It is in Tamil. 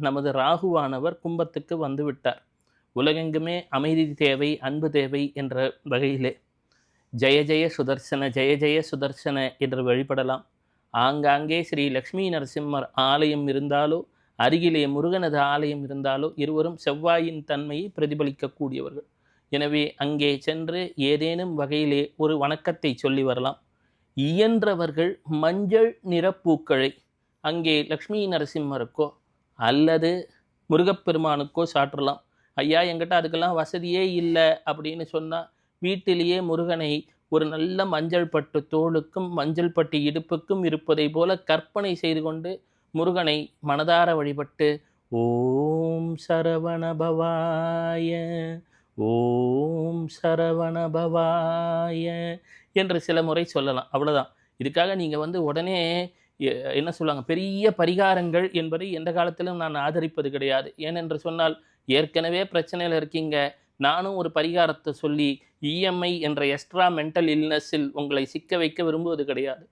நமது ராகுவானவர் கும்பத்துக்கு வந்து விட்டார். உலகெங்குமே அமைதி தேவை, அன்பு தேவை என்ற வகையிலே ஜெய ஜெய சுதர்சன ஜெய ஜெய சுதர்சன என்று வழிபடலாம். ஆங்காங்கே ஸ்ரீ லக்ஷ்மி நரசிம்மர் ஆலயம் இருந்தாலோ, அருகிலே முருகனது ஆலயம் இருந்தாலோ, இருவரும் செவ்வாயின் தன்மையை பிரதிபலிக்கக்கூடியவர்கள். எனவே அங்கே சென்று ஏதேனும் வகையிலே ஒரு வணக்கத்தை சொல்லி வரலாம். இயன்றவர்கள் மஞ்சள் நிறப்பூக்களை அங்கே லக்ஷ்மி நரசிம்மருக்கோ அல்லது முருகப்பெருமானுக்கோ சாற்றலாம். ஐயா, என்கிட்ட அதுக்கெல்லாம் வசதியே இல்லை அப்படின்னு சொன்னால், வீட்டிலேயே முருகனை ஒரு நல்ல மஞ்சள் பட்டு தோளுக்கும் மஞ்சள் பட்டு இடுப்புக்கும் இருப்பதை போல கற்பனை செய்து கொண்டு முருகனை மனதார வழிபட்டு ஓம் சரவணபவாய ஓம் சரவணபவாய என்று சில முறை சொல்லலாம். அவ்வளோதான். இதுக்காக நீங்கள் உடனே என்ன சொல்லுவாங்க, பெரிய பரிகாரங்கள் என்பதை எந்த காலத்திலும் நான் ஆதரிப்பது கிடையாது. ஏனென்று சொன்னால், ஏற்கனவே பிரச்சனையில் இருக்கீங்க. நானும் ஒரு பரிகாரத்தை சொல்லி இஎம்ஐ என்ற எக்ஸ்ட்ரா மென்டல் இல்னஸில் உங்களை சிக்க வைக்க விரும்புவது கிடையாது.